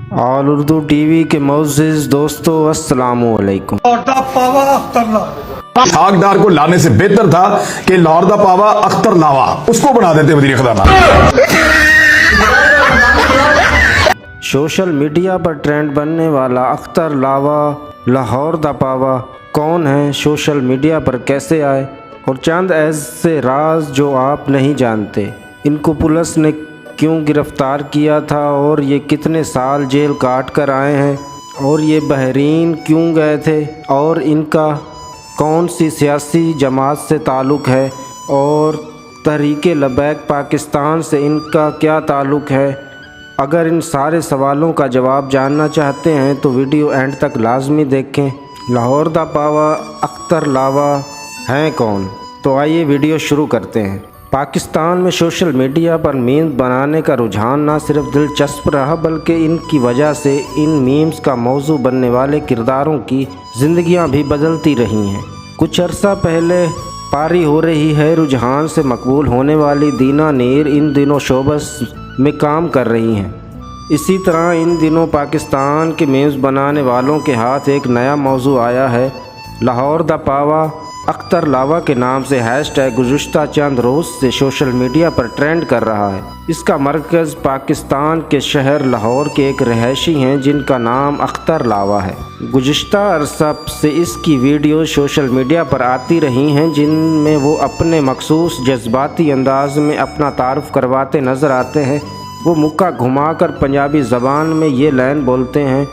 All Urdu TV के मुअज़्ज़िज़ दोस्तों अस्सलाम वालेकुम। हकदार को लाने से बेहतर था कि लाहौर दा पावा अख्तर लावा उसको बना देते वज़ीर ख़ज़ाना। सोशल मीडिया पर ट्रेंड बनने वाला अख्तर लावा लाहौर दा पावा कौन है, सोशल मीडिया पर कैसे आए और चंद ऐसे राज जो आप नहीं जानते। इनको पुलिस ने क्यों गिरफ़्तार किया था और ये कितने साल जेल काट कर आए हैं और ये बहरीन क्यों गए थे और इनका कौन सी सियासी जमात से ताल्लुक़ है और तहरीक लबैक पाकिस्तान से इनका क्या ताल्लुक़ है। अगर इन सारे सवालों का जवाब जानना चाहते हैं तो वीडियो एंड तक लाजमी देखें। लाहौर दा पावा अख्तर लावा हैं कौन, तो आइए वीडियो शुरू करते हैं। पाकिस्तान में सोशल मीडिया पर मीम्स बनाने का रुझान ना सिर्फ दिलचस्प रहा बल्कि इनकी वजह से इन मीम्स का मौजू बनने वाले किरदारों की ज़िंदगियां भी बदलती रही हैं। कुछ अरसा पहले पारी हो रही है रुझान से मकबूल होने वाली दीना नीर इन दिनों शोबस में काम कर रही हैं। इसी तरह इन दिनों पाकिस्तान के मीम्स बनाने वालों के हाथ एक नया मौजू आया है। लाहौर दा पावा अख्तर लावा के नाम से हैशटैग गुज़िश्ता चंद रोज़ से सोशल मीडिया पर ट्रेंड कर रहा है। इसका मरकज़ पाकिस्तान के शहर लाहौर के एक रहायशी हैं जिनका नाम अख्तर लावा है। गुज़िश्ता अरसा से इसकी वीडियो सोशल मीडिया पर आती रही हैं जिनमें वो अपने मखसूस जज्बाती अंदाज में अपना तारुफ करवाते नज़र आते हैं। वो मुक्का घुमाकर पंजाबी ज़बान में ये लाइन बोलते हैं,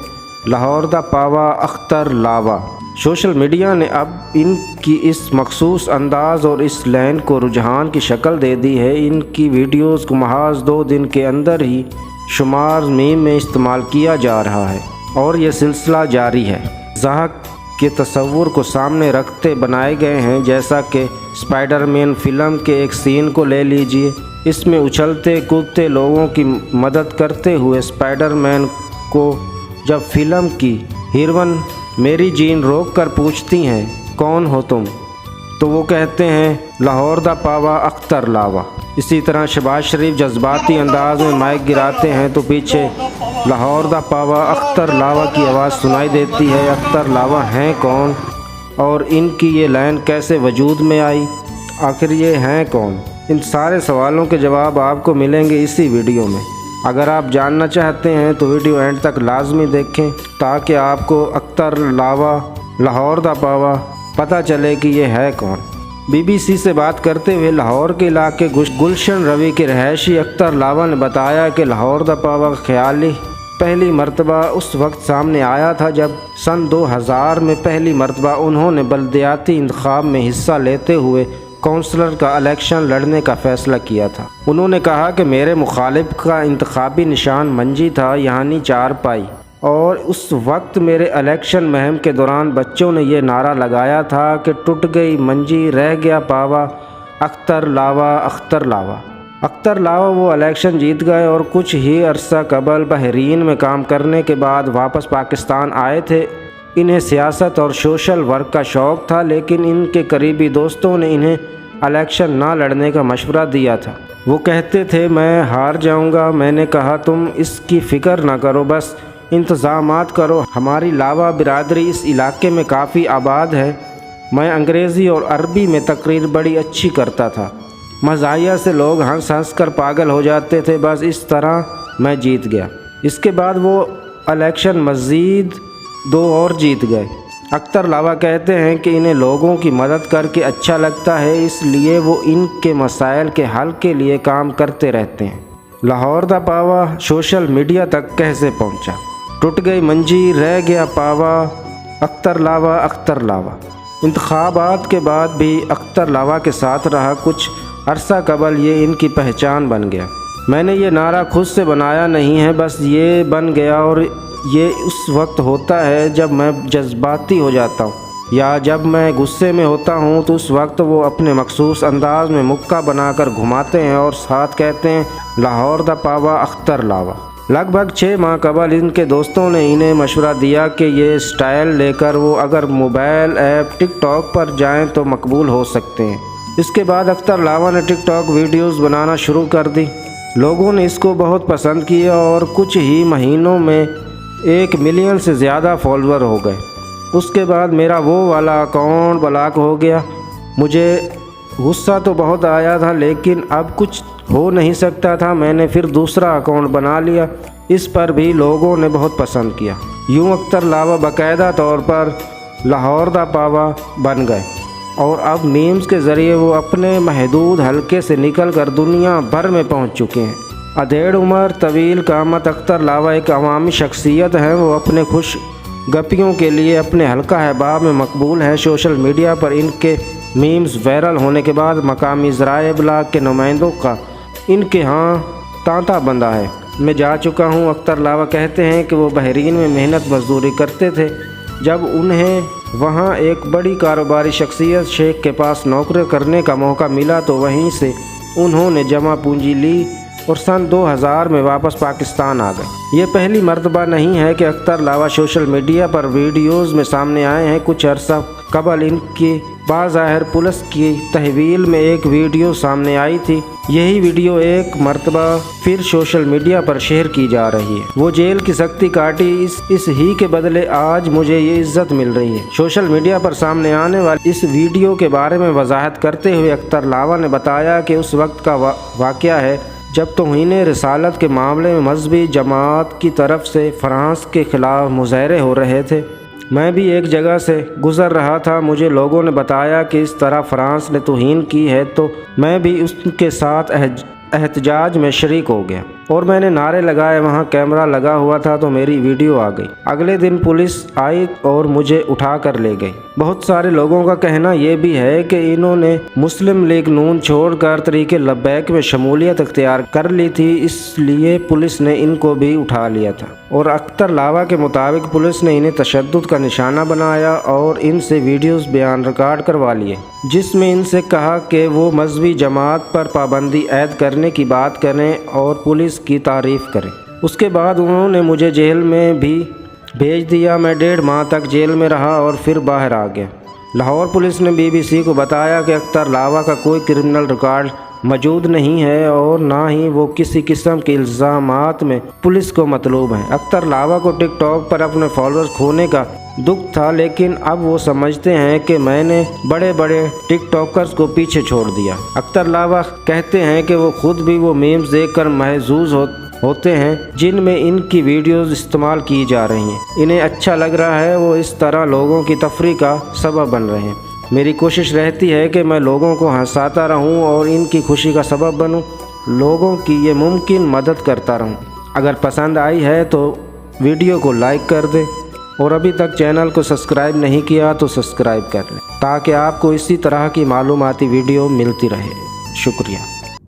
लाहौर दा पावा अख्तर लावा। सोशल मीडिया ने अब इनकी इस मखसूस अंदाज़ और इस लाइन को रुझान की शक्ल दे दी है। इनकी वीडियोस को महज 2 दिन के अंदर ही शुमार मीम में इस्तेमाल किया जा रहा है और यह सिलसिला जारी है। ज़ाहक के तस्वुर को सामने रखते बनाए गए हैं, जैसा कि स्पाइडरमैन फ़िल्म के एक सीन को ले लीजिए। इसमें उछलते कूदते लोगों की मदद करते हुए स्पाइडरमैन को जब फिल्म की हीरोइन मेरी जीन रोक कर पूछती हैं कौन हो तुम, तो वो कहते हैं लाहौर दा पावा अख्तर लावा। इसी तरह शहबाज शरीफ जज्बाती अंदाज में माइक गिराते हैं तो पीछे लाहौर दा पावा अख्तर लावा की आवाज़ सुनाई देती है। अख्तर लावा हैं कौन और इनकी ये लाइन कैसे वजूद में आई, आखिर ये हैं कौन? इन सारे सवालों के जवाब आपको मिलेंगे इसी वीडियो में। अगर आप जानना चाहते हैं तो वीडियो एंड तक लाजमी देखें ताकि आपको अख्तर लावा लाहौर दा पावा पता चले कि ये है कौन। BBC से बात करते हुए लाहौर के इलाके गुलशन रवि के रहायशी अख्तर लावा ने बताया कि लाहौर दा पावा का ख्याल पहली मरतबा उस वक्त सामने आया था जब सन 2000 में पहली मरतबा उन्होंने बल्दियाती इंतखाब में हिस्सा लेते हुए काउंसलर का इलेक्शन लड़ने का फ़ैसला किया था। उन्होंने कहा कि मेरे मुखालिफ का इंतखाबी निशान मंजी था, यानी चारपाई, और उस वक्त मेरे इलेक्शन मुहिम के दौरान बच्चों ने यह नारा लगाया था कि टूट गई मंजी रह गया पावा अख्तर लावा अख्तर लावा। अख्तर लावा वो इलेक्शन जीत गए और कुछ ही अरसा कबल बहरीन में काम करने के बाद वापस पाकिस्तान आए थे। इन्हें सियासत और सोशल वर्क का शौक़ था, लेकिन इनके करीबी दोस्तों ने इन्हें इलेक्शन ना लड़ने का मशवरा दिया था। वो कहते थे मैं हार जाऊंगा। मैंने कहा तुम इसकी फ़िक्र ना करो, बस इंतज़ामात करो। हमारी लावा बिरादरी इस इलाके में काफ़ी आबाद है। मैं अंग्रेज़ी और अरबी में तकरीर बड़ी अच्छी करता था। मज़ाहिया से लोग हंस हंस कर पागल हो जाते थे। बस इस तरह मैं जीत गया। इसके बाद वो इलेक्शन मज़ीद 2 और जीत गए। अख्तर लावा कहते हैं कि इन्हें लोगों की मदद करके अच्छा लगता है, इसलिए वो इनके मसाइल के हल के लिए काम करते रहते हैं। लाहौर दा पावा सोशल मीडिया तक कैसे पहुंचा? टूट गई मंजी रह गया पावा अख्तर लावा अख्तर लावा। इंतखाबात के बाद भी अख्तर लावा के साथ रहा। कुछ अरसा कबल ये इनकी पहचान बन गया। मैंने ये नारा खुद से बनाया नहीं है, बस ये बन गया और ये उस वक्त होता है जब मैं जज्बाती हो जाता हूँ या जब मैं गुस्से में होता हूँ, तो उस वक्त वो अपने मखसूस अंदाज में मुक्का बनाकर घुमाते हैं और साथ कहते हैं लाहौर दा पावा अख्तर लावा। लगभग 6 माह कबल इनके दोस्तों ने इन्हें मशवरा दिया कि ये स्टाइल लेकर वो अगर मोबाइल ऐप टिकटॉक पर जाएं तो मकबूल हो सकते हैं। इसके बाद अख्तर लावा ने टिकटॉक वीडियोस बनाना शुरू कर दी। लोगों ने इसको बहुत पसंद किया और कुछ ही महीनों में 1 मिलियन से ज़्यादा फॉलोअर हो गए। उसके बाद मेरा वो वाला अकाउंट ब्लॉक हो गया। मुझे गुस्सा तो बहुत आया था, लेकिन अब कुछ हो नहीं सकता था। मैंने फिर दूसरा अकाउंट बना लिया। इस पर भी लोगों ने बहुत पसंद किया। यूं अख्तर लावा बाकायदा तौर पर लाहौर दा पावा बन गए और अब मीम्स के ज़रिए वो अपने महदूद हलके से निकल कर दुनिया भर में पहुंच चुके हैं। अधेड़ उम्र तवील कामत अख्तर लावा एक अवामी शख्सियत हैं। वो अपने खुश गपियों के लिए अपने हल्का अहबाब में मकबूल हैं। सोशल मीडिया पर इनके मीम्स वायरल होने के बाद मकामी ज़राए इब्लाग के नुमाइंदों का इनके यहाँ तांता बंधा है। मैं जा चुका हूँ। अख्तर लावा कहते हैं कि वो बहरीन में मेहनत मजदूरी करते थे। जब उन्हें वहाँ एक बड़ी कारोबारी शख्सियत शेख के पास नौकरी करने का मौका मिला तो वहीं से उन्होंने जमा पूंजी ली और सन 2000 में वापस पाकिस्तान आ गए। ये पहली मर्तबा नहीं है कि अख्तर लावा सोशल मीडिया पर वीडियोस में सामने आए हैं। कुछ अरसा कबल इनकी बाज़ाहिर पुलिस की तहवील में एक वीडियो सामने आई थी। यही वीडियो एक मर्तबा फिर सोशल मीडिया पर शेयर की जा रही है। वो जेल की सख्ती काटी, इस ही के बदले आज मुझे ये इज्जत मिल रही है। सोशल मीडिया पर सामने आने वाले इस वीडियो के बारे में वजाहत करते हुए अख्तर लावा ने बताया कि उस वक्त का वाक़या है जब तौहीन रिसालत के मामले में मजहबी जमात की तरफ से फ्रांस के ख़िलाफ़ मुज़ाहरे हो रहे थे। मैं भी एक जगह से गुज़र रहा था। मुझे लोगों ने बताया कि इस तरह फ्रांस ने तौहीन की है, तो मैं भी उसके साथ एहतजाज में शरीक हो गया और मैंने नारे लगाए। वहाँ कैमरा लगा हुआ था तो मेरी वीडियो आ गई। अगले दिन पुलिस आई और मुझे उठा कर ले गई। बहुत सारे लोगों का कहना यह भी है कि इन्होंने मुस्लिम लीग नून छोड़कर तरीके लब्बैक में शमूलियत इख्तियार कर ली थी, इसलिए पुलिस ने इनको भी उठा लिया था। और अख्तर लावा के मुताबिक पुलिस ने इन्हें तशद्दुद का निशाना बनाया और इनसे वीडियोस बयान रिकॉर्ड करवा लिए, जिसमें इनसे कहा कि वो मजहबी जमात पर पाबंदी ऐद करने की बात करें और पुलिस की तारीफ़ करें। उसके बाद उन्होंने मुझे जेल में भी भेज दिया। मैं 1.5 माह तक जेल में रहा और फिर बाहर आ गया। लाहौर पुलिस ने BBC को बताया कि अख्तर लावा का कोई क्रिमिनल रिकॉर्ड मौजूद नहीं है और ना ही वो किसी किस्म के इल्ज़ामात में पुलिस को मतलूब हैं। अख्तर लावा को टिकटॉक पर अपने फॉलोअर्स खोने का दुख था, लेकिन अब वो समझते हैं कि मैंने बड़े बड़े टिकटॉकर्स को पीछे छोड़ दिया। अख्तर लावा कहते हैं कि वो खुद भी वो मीम्स देखकर महजूज होते हैं जिनमें इनकी वीडियोस इस्तेमाल की जा रही हैं। इन्हें अच्छा लग रहा है, वो इस तरह लोगों की तफरीह का सबब बन रहे हैं। मेरी कोशिश रहती है कि मैं लोगों को हंसाता रहूं और इनकी खुशी का सबब बनूं, लोगों की ये मुमकिन मदद करता रहूं। अगर पसंद आई है तो वीडियो को लाइक कर दें और अभी तक चैनल को सब्सक्राइब नहीं किया तो सब्सक्राइब कर लें ताकि आपको इसी तरह की मालूमाती वीडियो मिलती रहे। शुक्रिया।